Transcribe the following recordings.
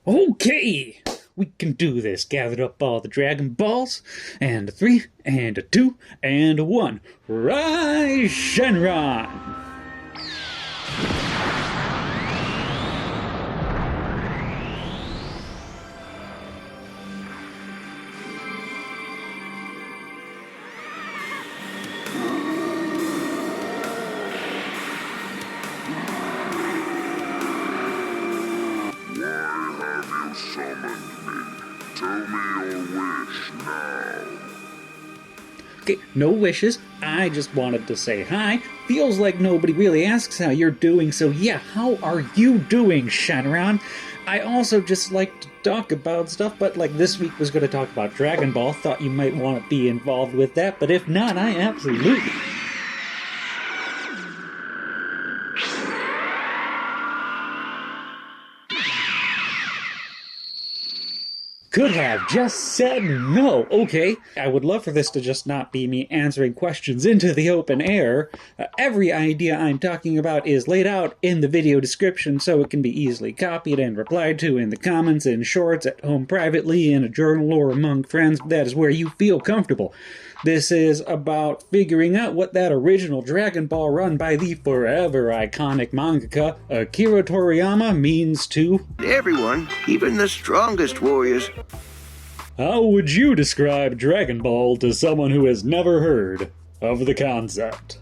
Okay, we can do this. Gathered up all the Dragon Balls, and a 3, and a 2, and a 1. Rise, Shenron! Okay, no wishes. I just wanted to say hi. Feels like nobody really asks how you're doing, so yeah, how are you doing, Shenron? I also just like to talk about stuff, but like this week was going to talk about Dragon Ball. Thought you might want to be involved with that, but if not, I absolutely... Could have just said no. Okay, I would love for this to just not be me answering questions into the open air. Every idea I'm talking about is laid out in the video description so it can be easily copied and replied to in the comments, in shorts, at home privately, in a journal, or among friends. That is where you feel comfortable. This is about figuring out what that original Dragon Ball run by the forever iconic mangaka Akira Toriyama means to everyone, even the strongest warriors. How would you describe Dragon Ball to someone who has never heard of the concept?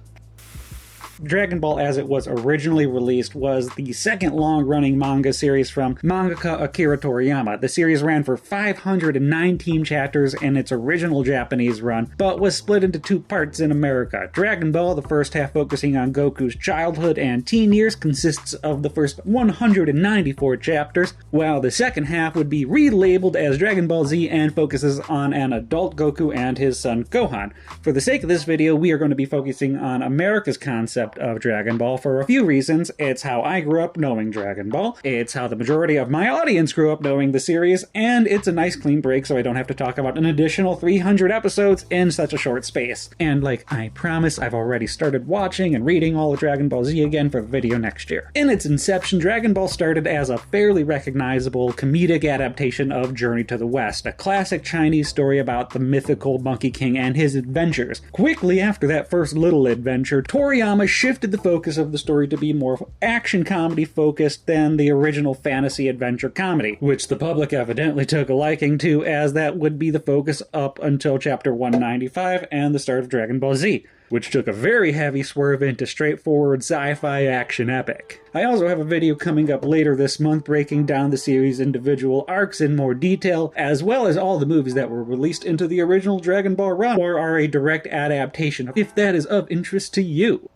Dragon Ball, as it was originally released, was the second long-running manga series from mangaka Akira Toriyama. The series ran for 519 chapters in its original Japanese run, but was split into two parts in America. Dragon Ball, the first half focusing on Goku's childhood and teen years, consists of the first 194 chapters, while the second half would be relabeled as Dragon Ball Z and focuses on an adult Goku and his son Gohan. For the sake of this video, we are going to be focusing on America's concept of Dragon Ball for a few reasons. It's how I grew up knowing Dragon Ball, it's how the majority of my audience grew up knowing the series, and it's a nice clean break so I don't have to talk about an additional 300 episodes in such a short space. And like I promise, I've already started watching and reading all of Dragon Ball Z again for the video next year. In its inception, Dragon Ball started as a fairly recognizable comedic adaptation of Journey to the West, a classic Chinese story about the mythical Monkey King and his adventures. Quickly after that first little adventure, Toriyama shifted the focus of the story to be more action comedy focused than the original fantasy adventure comedy, which the public evidently took a liking to, as that would be the focus up until chapter 195 and the start of Dragon Ball Z, which took a very heavy swerve into straightforward sci-fi action epic. I also have a video coming up later this month breaking down the series' individual arcs in more detail, as well as all the movies that were released into the original Dragon Ball run or are a direct adaptation, if that is of interest to you.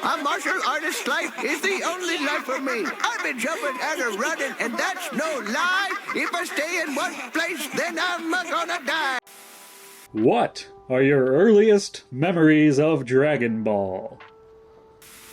A martial artist's life is the only life for me. I've been jumping and running, and that's no lie. If I stay in one place, then I'm gonna die. What are your earliest memories of Dragon Ball?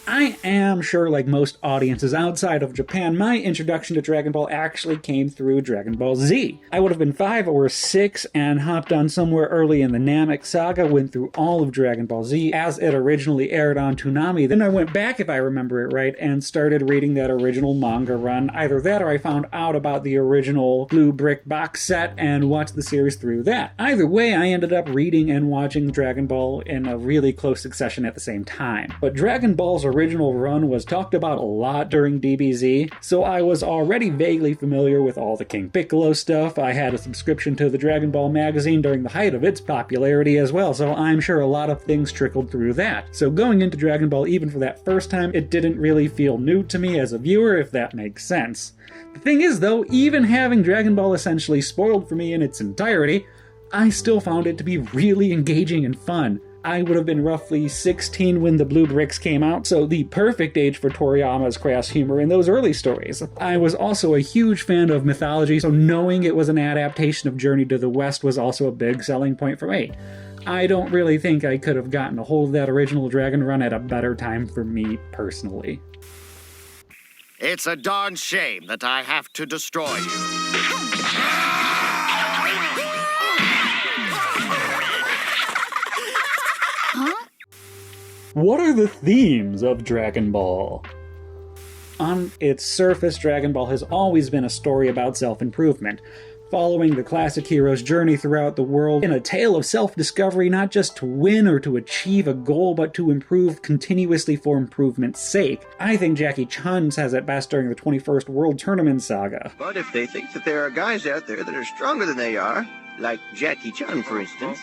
I am sure, like most audiences outside of Japan, my introduction to Dragon Ball actually came through Dragon Ball Z. I would have been 5 or 6 and hopped on somewhere early in the Namek saga, went through all of Dragon Ball Z as it originally aired on Toonami. Then I went back, if I remember it right, and started reading that original manga run. Either that or I found out about the original Blue Brick box set and watched the series through that. Either way, I ended up reading and watching Dragon Ball in a really close succession at the same time. But Dragon Ball's original run was talked about a lot during DBZ, so I was already vaguely familiar with all the King Piccolo stuff. I had a subscription to the Dragon Ball magazine during the height of its popularity as well, so I'm sure a lot of things trickled through that. So going into Dragon Ball, even for that first time, it didn't really feel new to me as a viewer, if that makes sense. The thing is though, even having Dragon Ball essentially spoiled for me in its entirety, I still found it to be really engaging and fun. I would have been roughly 16 when the Blue Bricks came out, so the perfect age for Toriyama's crass humor in those early stories. I was also a huge fan of mythology, so knowing it was an adaptation of Journey to the West was also a big selling point for me. I don't really think I could have gotten a hold of that original Dragon run at a better time for me personally. It's a darn shame that I have to destroy you. What are the themes of Dragon Ball? On its surface, Dragon Ball has always been a story about self-improvement, following the classic hero's journey throughout the world in a tale of self-discovery, not just to win or to achieve a goal, but to improve continuously for improvement's sake. I think Jackie Chun says it best during the 21st World Tournament saga. But if they think that there are guys out there that are stronger than they are, like Jackie Chun, for instance,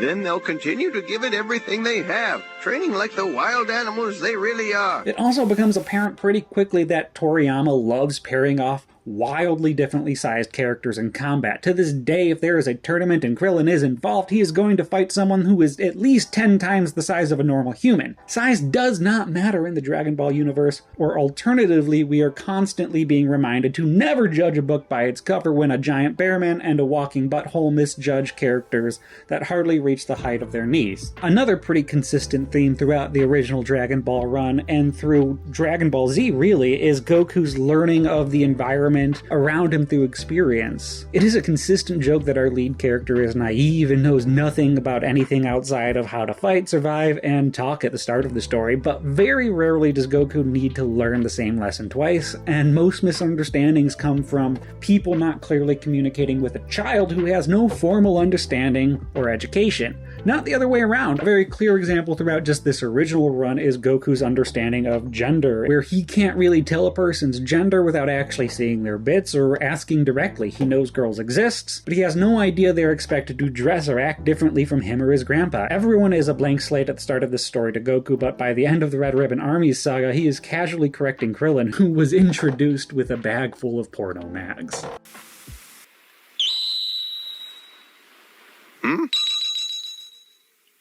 then they'll continue to give it everything they have, training like the wild animals they really are. It also becomes apparent pretty quickly that Toriyama loves pairing off wildly differently sized characters in combat. To this day, if there is a tournament and Krillin is involved, he is going to fight someone who is at least 10 times the size of a normal human. Size does not matter in the Dragon Ball universe, or alternatively, we are constantly being reminded to never judge a book by its cover when a giant bearman and a walking butthole misjudge characters that hardly reach the height of their knees. Another pretty consistent theme throughout the original Dragon Ball run, and through Dragon Ball Z really, is Goku's learning of the environment around him through experience. It is a consistent joke that our lead character is naive and knows nothing about anything outside of how to fight, survive, and talk at the start of the story, but very rarely does Goku need to learn the same lesson twice, and most misunderstandings come from people not clearly communicating with a child who has no formal understanding or education. Not the other way around. A very clear example throughout just this original run is Goku's understanding of gender, where he can't really tell a person's gender without actually seeing their bits or asking directly. He knows girls exist, but he has no idea they're expected to dress or act differently from him or his grandpa. Everyone is a blank slate at the start of this story to Goku, but by the end of the Red Ribbon Army's saga, he is casually correcting Krillin, who was introduced with a bag full of porno mags.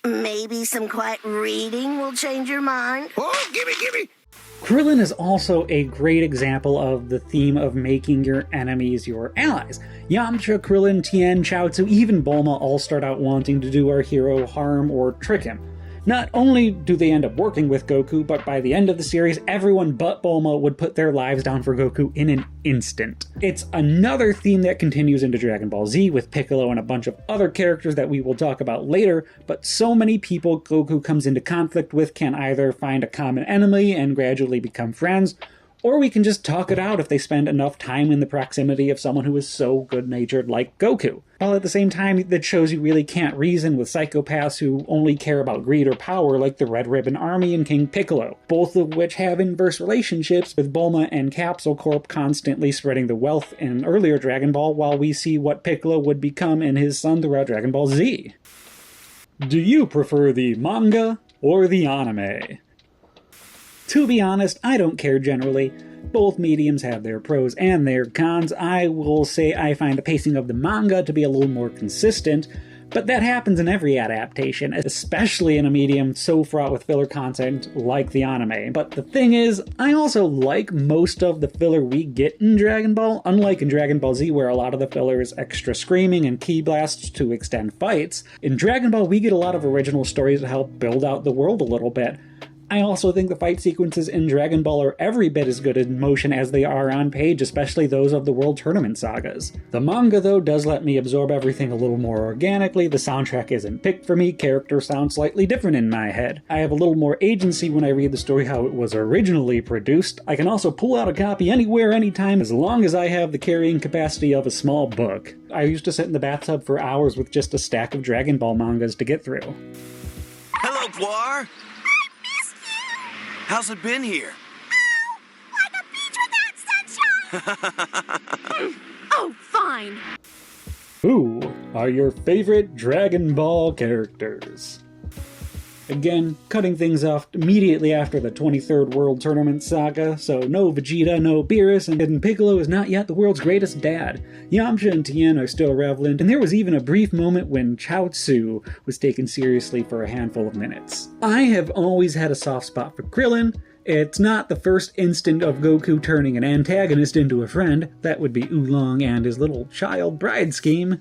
Maybe some quiet reading will change your mind? Oh, gimme! Krillin is also a great example of the theme of making your enemies your allies. Yamcha, Krillin, Tien, Chaozu, even Bulma all start out wanting to do our hero harm or trick him. Not only do they end up working with Goku, but by the end of the series, everyone but Bulma would put their lives down for Goku in an instant. It's another theme that continues into Dragon Ball Z with Piccolo and a bunch of other characters that we will talk about later, but so many people Goku comes into conflict with can either find a common enemy and gradually become friends, or we can just talk it out if they spend enough time in the proximity of someone who is so good-natured like Goku. While at the same time, that shows you really can't reason with psychopaths who only care about greed or power like the Red Ribbon Army and King Piccolo, both of which have inverse relationships, with Bulma and Capsule Corp constantly spreading the wealth in earlier Dragon Ball, while we see what Piccolo would become and his son throughout Dragon Ball Z. Do you prefer the manga or the anime? To be honest, I don't care generally. Both mediums have their pros and their cons. I will say I find the pacing of the manga to be a little more consistent, but that happens in every adaptation, especially in a medium so fraught with filler content like the anime. But the thing is, I also like most of the filler we get in Dragon Ball, unlike in Dragon Ball Z where a lot of the filler is extra screaming and ki blasts to extend fights. In Dragon Ball we get a lot of original stories to help build out the world a little bit. I also think the fight sequences in Dragon Ball are every bit as good in motion as they are on page, especially those of the World Tournament sagas. The manga, though, does let me absorb everything a little more organically. The soundtrack isn't picked for me, characters sound slightly different in my head. I have a little more agency when I read the story how it was originally produced. I can also pull out a copy anywhere, anytime, as long as I have the carrying capacity of a small book. I used to sit in the bathtub for hours with just a stack of Dragon Ball mangas to get through. Hello, Poir. How's it been here? Oh, like a beach without sunshine! Oh, fine. Who are your favorite Dragon Ball characters? Again, cutting things off immediately after the 23rd World Tournament saga, so no Vegeta, no Beerus, and Piccolo is not yet the world's greatest dad. Yamcha and Tien are still relevant, and there was even a brief moment when Chaozu was taken seriously for a handful of minutes. I have always had a soft spot for Krillin. It's not the first instant of Goku turning an antagonist into a friend. That would be Oolong and his little child bride scheme.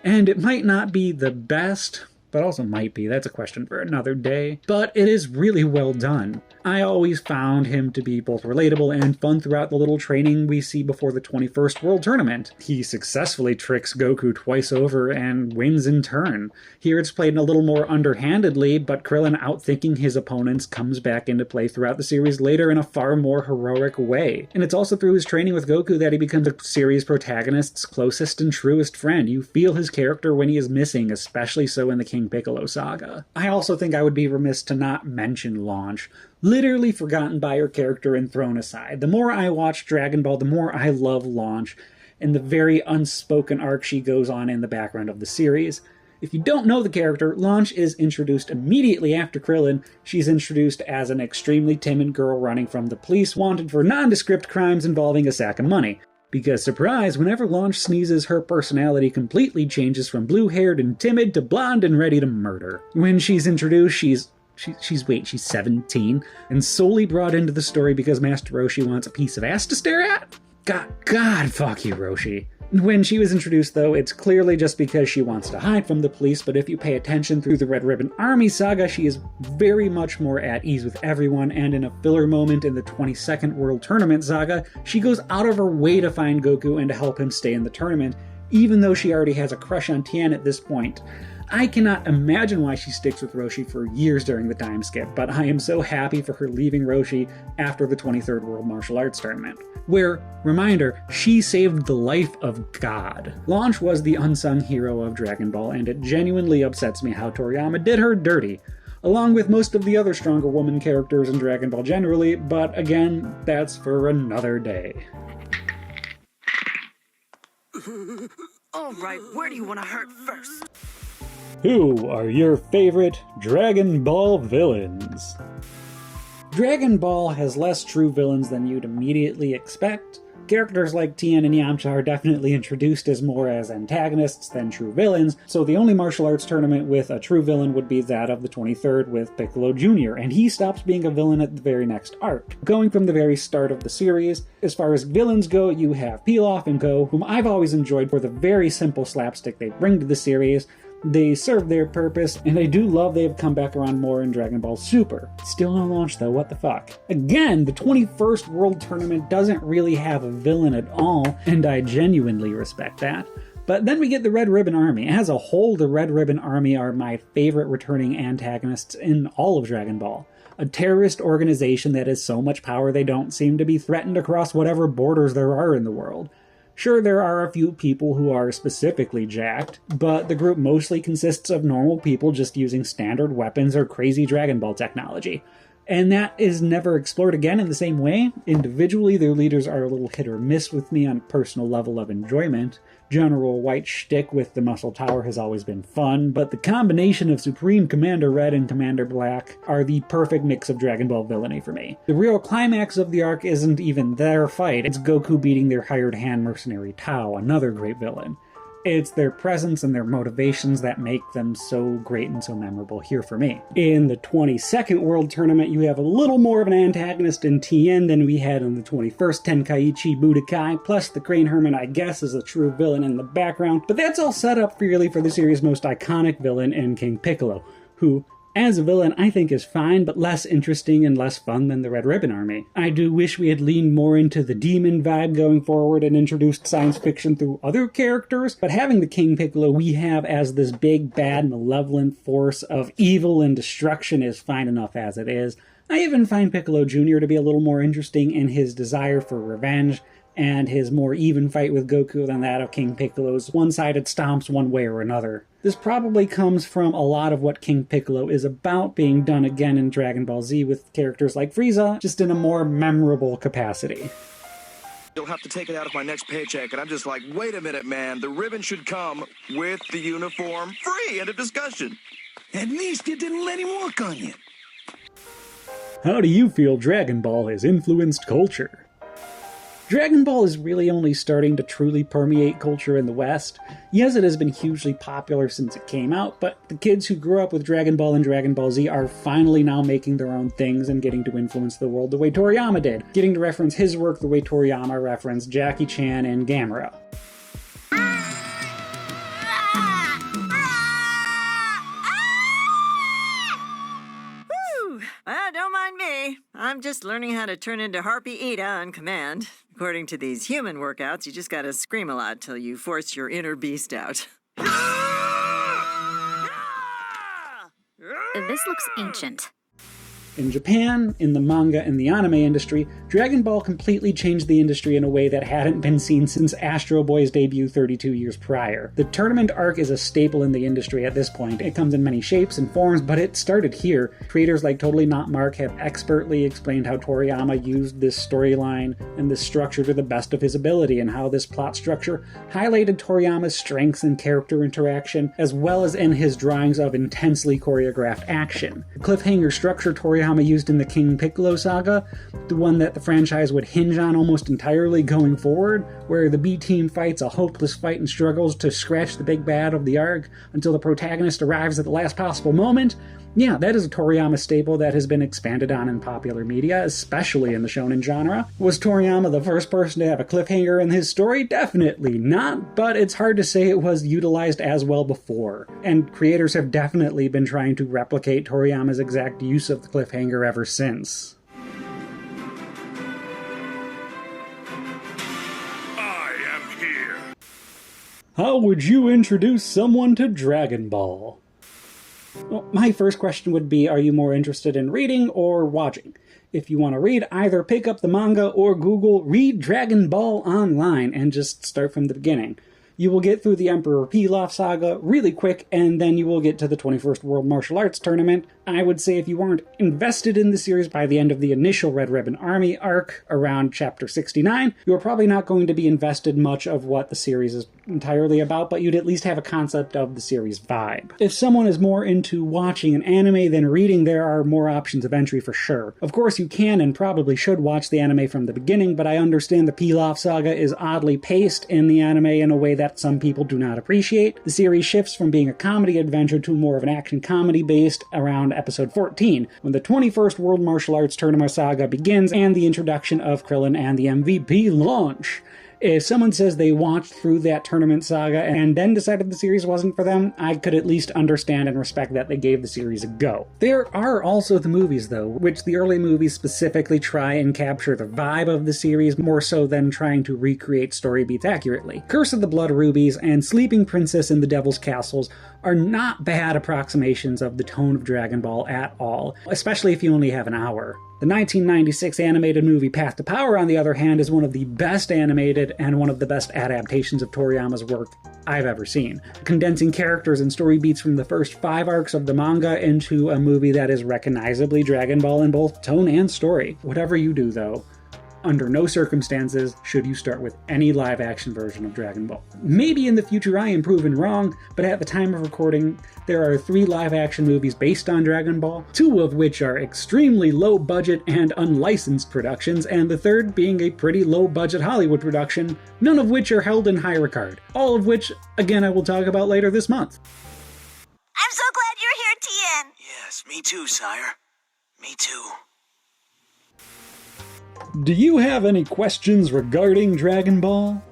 And it might not be the best, but also might be. That's a question for another day. But it is really well done. I always found him to be both relatable and fun throughout the little training we see before the 21st World Tournament. He successfully tricks Goku twice over and wins in turn. Here it's played a little more underhandedly, but Krillin outthinking his opponents comes back into play throughout the series later in a far more heroic way. And it's also through his training with Goku that he becomes the series protagonist's closest and truest friend. You feel his character when he is missing, especially so in the King Piccolo saga. I also think I would be remiss to not mention Launch. Literally forgotten by her character and thrown aside. The more I watch Dragon Ball, the more I love Launch and the very unspoken arc she goes on in the background of the series. If you don't know the character, Launch is introduced immediately after Krillin. She's introduced as an extremely timid girl running from the police, wanted for nondescript crimes involving a sack of money. Because, surprise, whenever Launch sneezes, her personality completely changes from blue-haired and timid to blonde and ready to murder. When she's introduced, she's 17, and solely brought into the story because Master Roshi wants a piece of ass to stare at? God, fuck you, Roshi. When she was introduced, though, it's clearly just because she wants to hide from the police, but if you pay attention through the Red Ribbon Army saga, she is very much more at ease with everyone, and in a filler moment in the 22nd World Tournament saga, she goes out of her way to find Goku and to help him stay in the tournament, even though she already has a crush on Tien at this point. I cannot imagine why she sticks with Roshi for years during the time skip, but I am so happy for her leaving Roshi after the 23rd World Martial Arts Tournament, where, reminder, she saved the life of God. Launch was the unsung hero of Dragon Ball, and it genuinely upsets me how Toriyama did her dirty, along with most of the other stronger woman characters in Dragon Ball generally, but again, that's for another day. Alright, where do you want to hurt first? Who are your favorite Dragon Ball villains? Dragon Ball has less true villains than you'd immediately expect. Characters like Tien and Yamcha are definitely introduced as more as antagonists than true villains, so the only martial arts tournament with a true villain would be that of the 23rd with Piccolo Jr., and he stops being a villain at the very next arc. Going from the very start of the series, as far as villains go, you have Pilaf and Go, whom I've always enjoyed for the very simple slapstick they bring to the series. They serve their purpose, and I do love they have come back around more in Dragon Ball Super. Still no Launch though, what the fuck. Again, the 21st World Tournament doesn't really have a villain at all, and I genuinely respect that. But then we get the Red Ribbon Army. As a whole, the Red Ribbon Army are my favorite returning antagonists in all of Dragon Ball. A terrorist organization that has so much power they don't seem to be threatened across whatever borders there are in the world. Sure, there are a few people who are specifically jacked, but the group mostly consists of normal people just using standard weapons or crazy Dragon Ball technology. And that is never explored again in the same way. Individually, their leaders are a little hit or miss with me on a personal level of enjoyment. General White's shtick with the Muscle Tower has always been fun, but the combination of Supreme Commander Red and Commander Black are the perfect mix of Dragon Ball villainy for me. The real climax of the arc isn't even their fight, it's Goku beating their hired hand mercenary Tao, another great villain. It's their presence and their motivations that make them so great and so memorable here for me. In the 22nd World Tournament, you have a little more of an antagonist in Tien than we had in the 21st Tenkaichi Budokai, plus the Crane Herman, I guess, is a true villain in the background, but that's all set up really for the series' most iconic villain in King Piccolo, who, as a villain, I think is fine, but less interesting and less fun than the Red Ribbon Army. I do wish we had leaned more into the demon vibe going forward and introduced science fiction through other characters, but having the King Piccolo we have as this big, bad, malevolent force of evil and destruction is fine enough as it is. I even find Piccolo Jr. to be a little more interesting in his desire for revenge, and his more even fight with Goku than that of King Piccolo's one-sided stomps one way or another. This probably comes from a lot of what King Piccolo is about being done again in Dragon Ball Z with characters like Frieza, just in a more memorable capacity. You'll have to take it out of my next paycheck, and I'm just like, wait a minute, man. The ribbon should come with the uniform free. End of discussion. At least you didn't let him walk on you. How do you feel Dragon Ball has influenced culture? Dragon Ball is really only starting to truly permeate culture in the West. Yes, it has been hugely popular since it came out, but the kids who grew up with Dragon Ball and Dragon Ball Z are finally now making their own things and getting to influence the world the way Toriyama did, getting to reference his work the way Toriyama referenced Jackie Chan and Gamera. I'm just learning how to turn into Harpy Ida on command. According to these human workouts, you just gotta scream a lot till you force your inner beast out. This looks ancient. In Japan, in the manga and the anime industry, Dragon Ball completely changed the industry in a way that hadn't been seen since Astro Boy's debut 32 years prior. The tournament arc is a staple in the industry at this point. It comes in many shapes and forms, but it started here. Creators like Totally Not Mark have expertly explained how Toriyama used this storyline and this structure to the best of his ability, and how this plot structure highlighted Toriyama's strengths in character interaction, as well as in his drawings of intensely choreographed action. The cliffhanger structure Toriyama used in the King Piccolo saga, the one that the franchise would hinge on almost entirely going forward, where the B-team fights a hopeless fight and struggles to scratch the big bad of the arc until the protagonist arrives at the last possible moment. Yeah, that is a Toriyama staple that has been expanded on in popular media, especially in the shonen genre. Was Toriyama the first person to have a cliffhanger in his story? Definitely not, but it's hard to say it was utilized as well before. And creators have definitely been trying to replicate Toriyama's exact use of the cliffhanger ever since. I am here. How would you introduce someone to Dragon Ball? Well, my first question would be, are you more interested in reading or watching? If you want to read, either pick up the manga or Google Read Dragon Ball Online and just start from the beginning. You will get through the Emperor Pilaf saga really quick, and then you will get to the 21st World Martial Arts Tournament. I would say if you weren't invested in the series by the end of the initial Red Ribbon Army arc around chapter 69, you're probably not going to be invested much of what the series is entirely about, but you'd at least have a concept of the series vibe. If someone is more into watching an anime than reading, there are more options of entry for sure. Of course, you can and probably should watch the anime from the beginning, but I understand the Pilaf saga is oddly paced in the anime in a way that some people do not appreciate. The series shifts from being a comedy adventure to more of an action comedy based around episode 14, when the 21st World Martial Arts Tournament saga begins and the introduction of Krillin and the MVP launch. If someone says they watched through that tournament saga and then decided the series wasn't for them, I could at least understand and respect that they gave the series a go. There are also the movies, though, which the early movies specifically try and capture the vibe of the series more so than trying to recreate story beats accurately. Curse of the Blood Rubies and Sleeping Princess in the Devil's Castles are not bad approximations of the tone of Dragon Ball at all, especially if you only have an hour. The 1996 animated movie Path to Power, on the other hand, is one of the best animated and one of the best adaptations of Toriyama's work I've ever seen, condensing characters and story beats from the first 5 arcs of the manga into a movie that is recognizably Dragon Ball in both tone and story. Whatever you do, though, under no circumstances should you start with any live-action version of Dragon Ball. Maybe in the future I am proven wrong, but at the time of recording, there are 3 live-action movies based on Dragon Ball, 2 of which are extremely low-budget and unlicensed productions, and the third being a pretty low-budget Hollywood production, none of which are held in high regard. All of which, again, I will talk about later this month. I'm so glad you're here, Tien. Yes, me too, sire. Me too. Do you have any questions regarding Dragon Ball?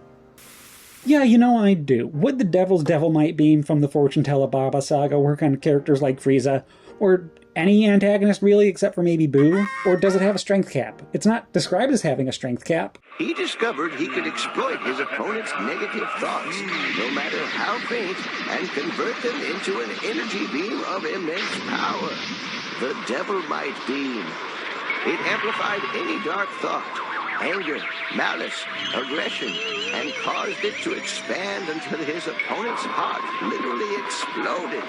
Yeah, you know I do. Would the Devil's Devilmite Beam from the Fortune Teller Baba saga work on characters like Frieza? Or any antagonist really, except for maybe Boo? Or does it have a strength cap? It's not described as having a strength cap. He discovered he could exploit his opponent's negative thoughts, no matter how faint, and convert them into an energy beam of immense power. The Devilmite Beam. It amplified any dark thought, anger, malice, aggression, and caused it to expand until his opponent's heart literally exploded.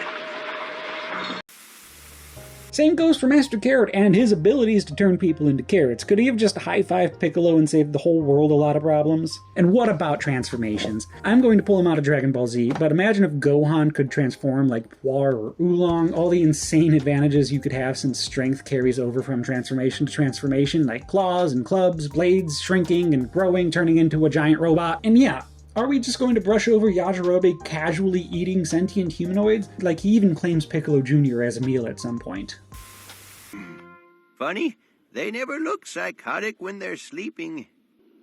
Same goes for Master Carrot and his abilities to turn people into carrots. Could he have just high-fived Piccolo and saved the whole world a lot of problems? And what about transformations? I'm going to pull him out of Dragon Ball Z, but imagine if Gohan could transform like Puar or Oolong, all the insane advantages you could have since strength carries over from transformation to transformation, like claws and clubs, blades shrinking and growing, turning into a giant robot. And yeah, are we just going to brush over Yajirobe casually eating sentient humanoids? Like, he even claims Piccolo Jr. as a meal at some point. Funny, they never look psychotic when they're sleeping.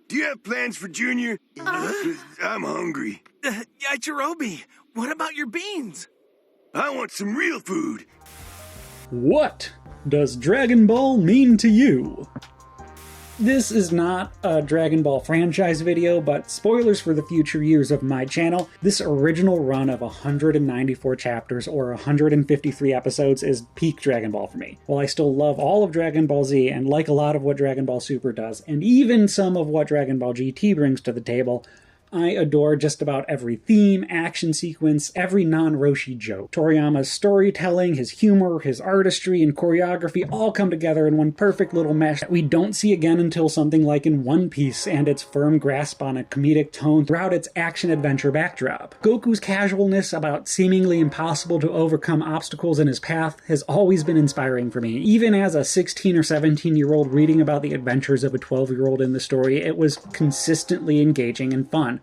Do you have plans for Junior? I'm hungry. Yajirobe, what about your beans? I want some real food. What? does Dragon Ball mean to you? This is not a Dragon Ball franchise video, but spoilers for the future years of my channel. This original run of 194 chapters or 153 episodes is peak Dragon Ball for me. While I still love all of Dragon Ball Z and like a lot of what Dragon Ball Super does, and even some of what Dragon Ball GT brings to the table, I adore just about every theme, action sequence, every non-Roshi joke. Toriyama's storytelling, his humor, his artistry, and choreography all come together in one perfect little mesh that we don't see again until something like in One Piece and its firm grasp on a comedic tone throughout its action-adventure backdrop. Goku's casualness about seemingly impossible to overcome obstacles in his path has always been inspiring for me. Even as a 16 or 17-year-old reading about the adventures of a 12-year-old in the story, it was consistently engaging and fun.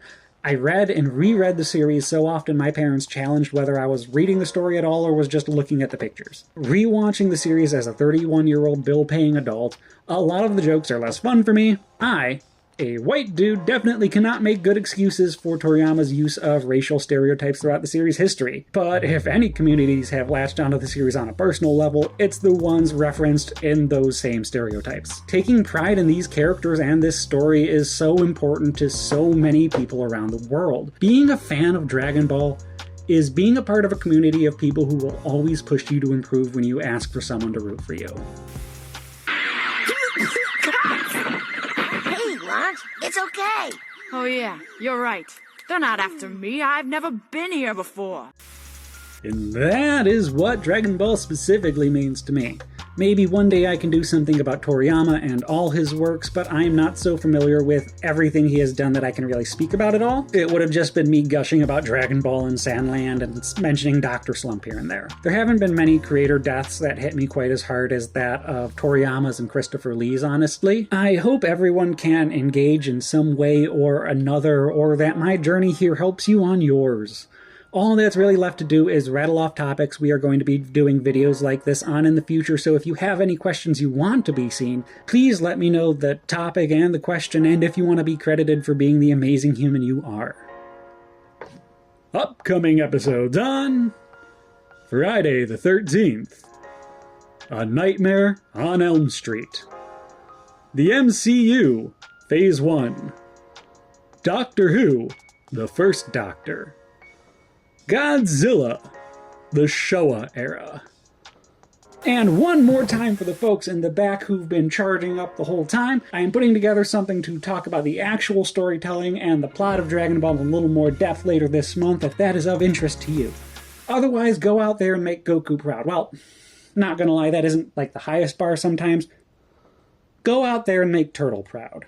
I read and reread the series so often my parents challenged whether I was reading the story at all or was just looking at the pictures. Rewatching the series as a 31-year-old bill-paying adult, a lot of the jokes are less fun for me. I, a white dude, definitely cannot make good excuses for Toriyama's use of racial stereotypes throughout the series' history. But if any communities have latched onto the series on a personal level, it's the ones referenced in those same stereotypes. Taking pride in these characters and this story is so important to so many people around the world. Being a fan of Dragon Ball is being a part of a community of people who will always push you to improve when you ask for someone to root for you. It's okay. Oh yeah, you're right. They're not after me. I've never been here before. And that is what Dragon Ball specifically means to me. Maybe one day I can do something about Toriyama and all his works, but I'm not so familiar with everything he has done that I can really speak about it all. It would have just been me gushing about Dragon Ball and Sandland and mentioning Dr. Slump here and there. There haven't been many creator deaths that hit me quite as hard as that of Toriyama's and Christopher Lee's, honestly. I hope everyone can engage in some way or another, or that my journey here helps you on yours. All that's really left to do is rattle off topics we are going to be doing videos like this on in the future, so if you have any questions you want to be seen, please let me know the topic and the question, and if you want to be credited for being the amazing human you are. Upcoming episodes on Friday the 13th, A Nightmare on Elm Street, The MCU, Phase 1, Doctor Who, The First Doctor, Godzilla, the Showa era. And one more time for the folks in the back who've been charging up the whole time, I am putting together something to talk about the actual storytelling and the plot of Dragon Ball in a little more depth later this month, if that is of interest to you. Otherwise, go out there and make Goku proud. Well, not gonna lie, that isn't like the highest bar sometimes. Go out there and make Turtle proud.